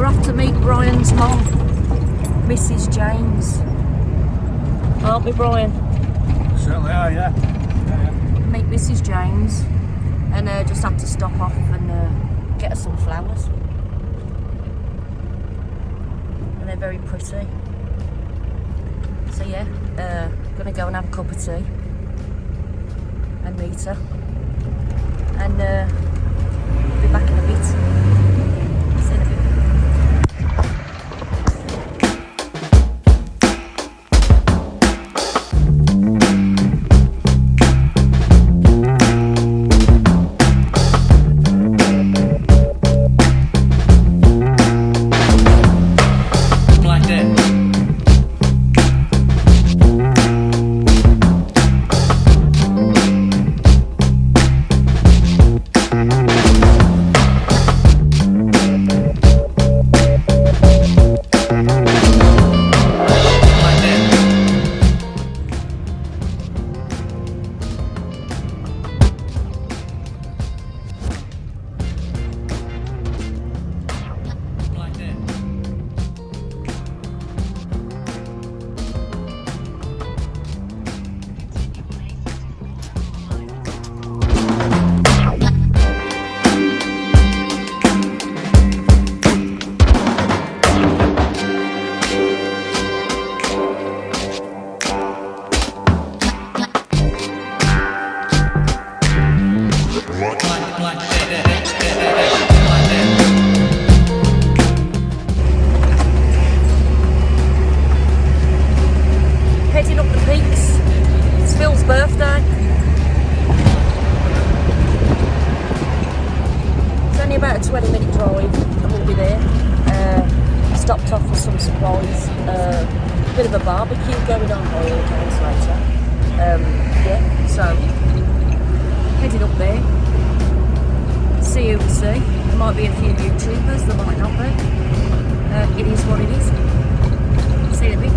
off to meet Brian's mum, Mrs. James. Aren't we, Brian? Certainly are, yeah. Meet Mrs. James and just have to stop off and get her some flowers. And they're very pretty. So yeah, gonna go and have a cup of tea and meet her. And be back in a bit. See you in a bit. Heading up the peaks. It's Phil's birthday. It's only about a 20-minute drive and we'll be there. Stopped off for some supplies. Bit of a barbecue going on by all accounts later. Yeah, so heading up there. See who we see. There might be a few YouTubers, there might not be. It is what it is. See you in a bit.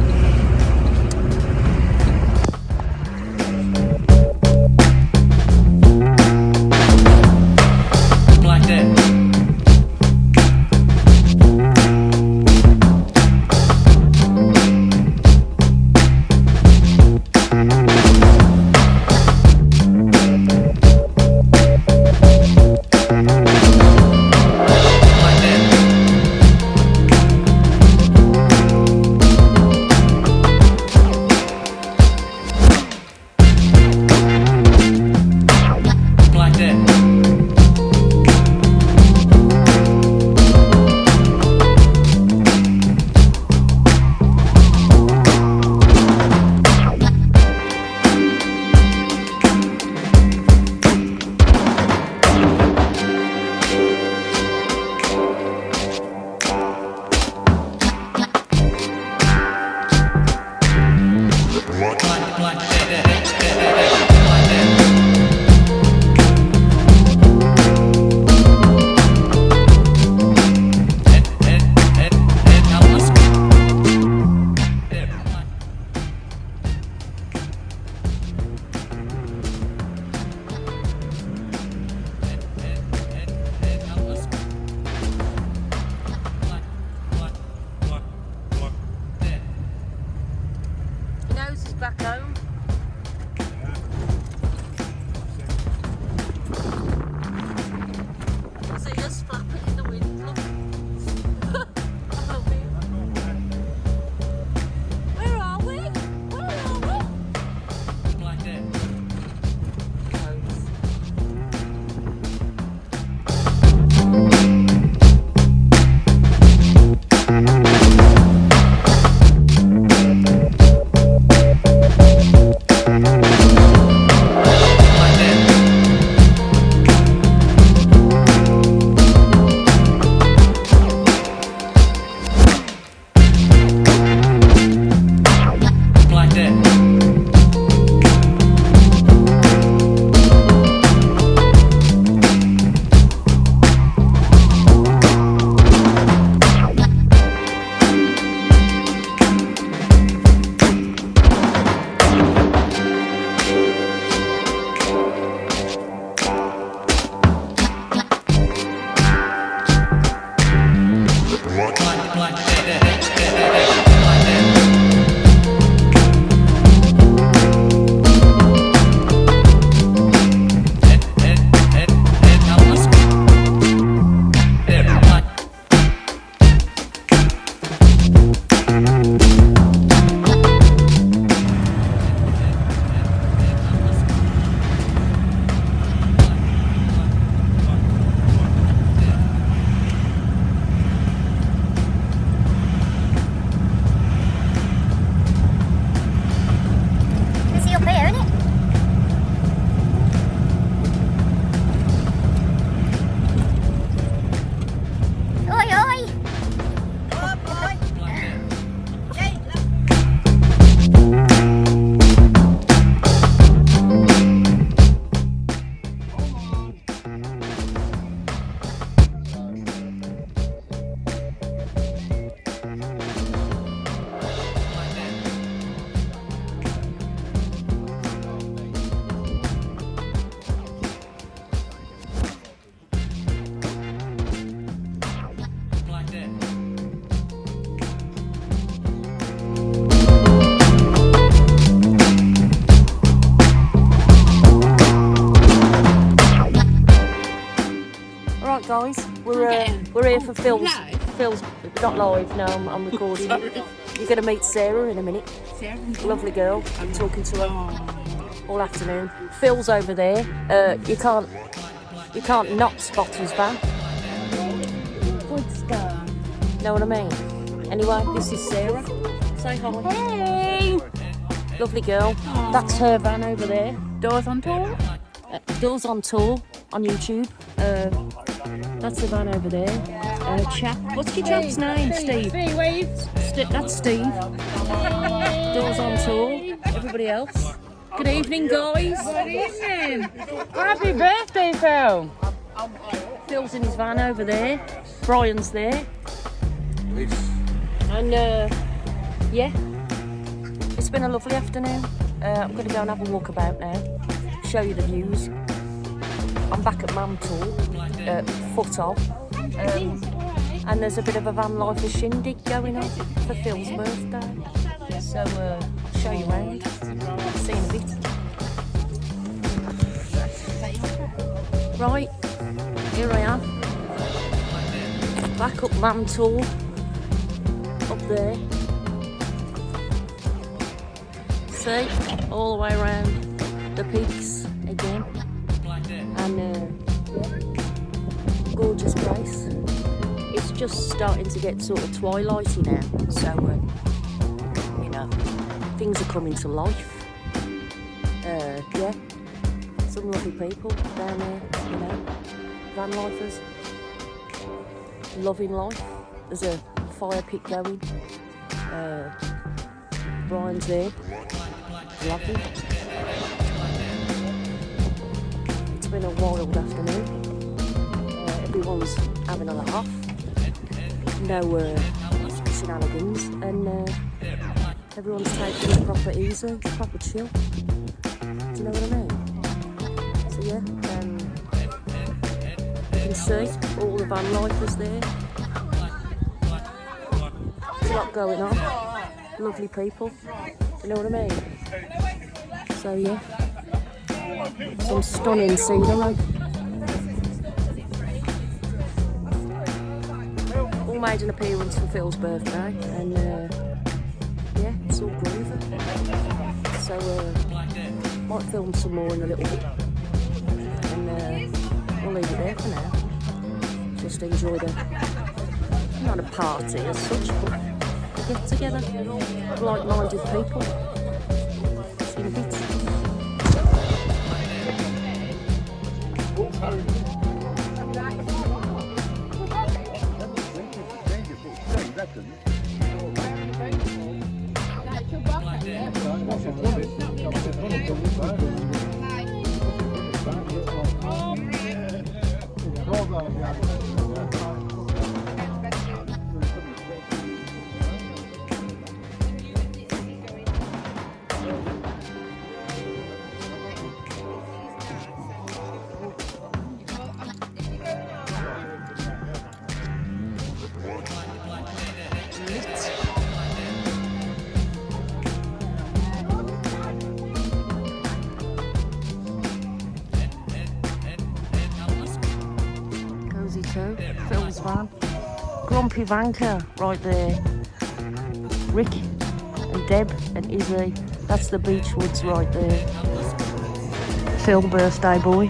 we're here for Phil's. Phil's not live. No, I'm recording. You're going to meet Sarah in a minute. Lovely girl. I'm talking to her all afternoon. Phil's over there. You can't not spot his van. Know what I mean? Anyway, this is Sarah. Say hi. Hey! Lovely girl. That's her van over there. Doors on tour? Doors on tour on YouTube. That's the van over there. Chap. What's your chap's name? Steve. Wave. That's Steve. Doors on tour. Everybody else. Good evening, guys. Good evening. Happy birthday, Phil. Phil's in his van over there. Brian's there. And yeah, it's been a lovely afternoon. I'm going to go and have a walk about now, show you the views. I'm back at Mam Tour, foot off, and there's a bit of a van life shindig going on for Phil's birthday. So I'll show you around, see you in a bit. Right, here I am, back up Mam Tour. Up there, see, all the way around the peaks again, and yeah, gorgeous place. It's just starting to get sort of twilighty now, so you know, things are coming to life. Yeah, some lovely people down there, you know, van lifers, loving life. There's a fire pit going. Brian's there. Lovely. It's been a wild afternoon. Everyone's having a laugh. No shenanigans, and everyone's taking it proper easy, proper chill. Do you know what I mean? So yeah, you can see all the van lifers there. A lot going on, lovely people, you know what I mean? So yeah, some stunning scenery. All made an appearance for Phil's birthday, and yeah, it's all groovy. So might film some more in a little bit, and we'll leave it there for now. Just enjoy not a party as such, but get together, like-minded people. See you in a bit. Phil's van. Grumpy Vanker right there. Rick and Deb and Izzy. That's the Beechwoods right there. Phil, birthday boy.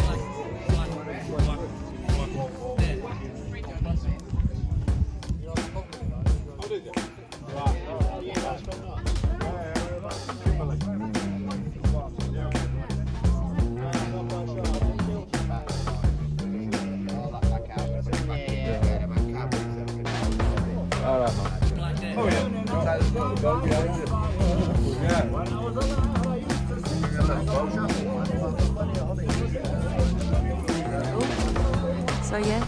So yeah,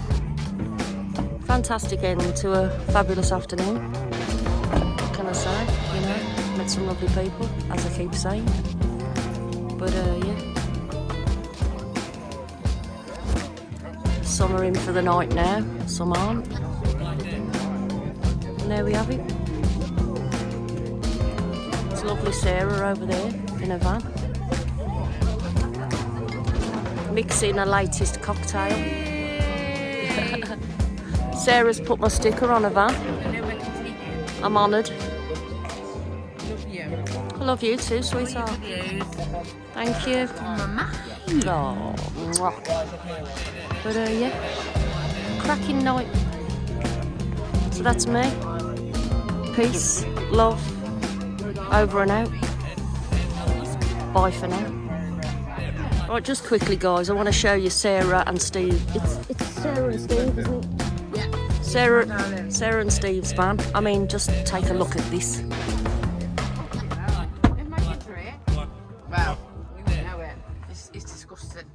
fantastic ending to a fabulous afternoon. What can I say? You know, met some lovely people, as I keep saying. But yeah, some are in for the night now, some aren't. And there we have it. It's lovely Sarah over there in a van, mixing her latest cocktail. Sarah's put my sticker on her van. I'm honoured. I love you too, sweetheart. Thank you. Oh, mwah. But yeah, cracking night. So that's me. Peace, love, over and out. Bye for now. Right, just quickly, guys, I want to show you Sarah and Steve. It's Sarah and Steve, isn't it? Yeah. Sarah and Steve's van. I mean, just take a look at this. Well, you know it. It's disgusting.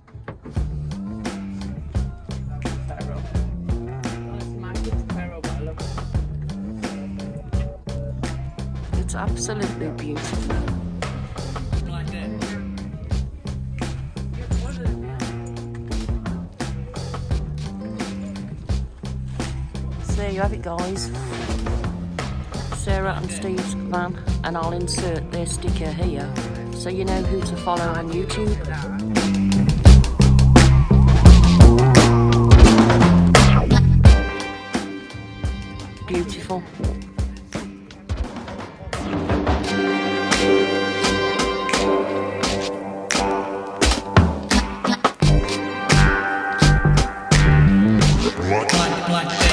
It's absolutely beautiful. So there you have it, guys. Sarah and Steve's van, and I'll insert their sticker here so you know who to follow on YouTube. Beautiful. Like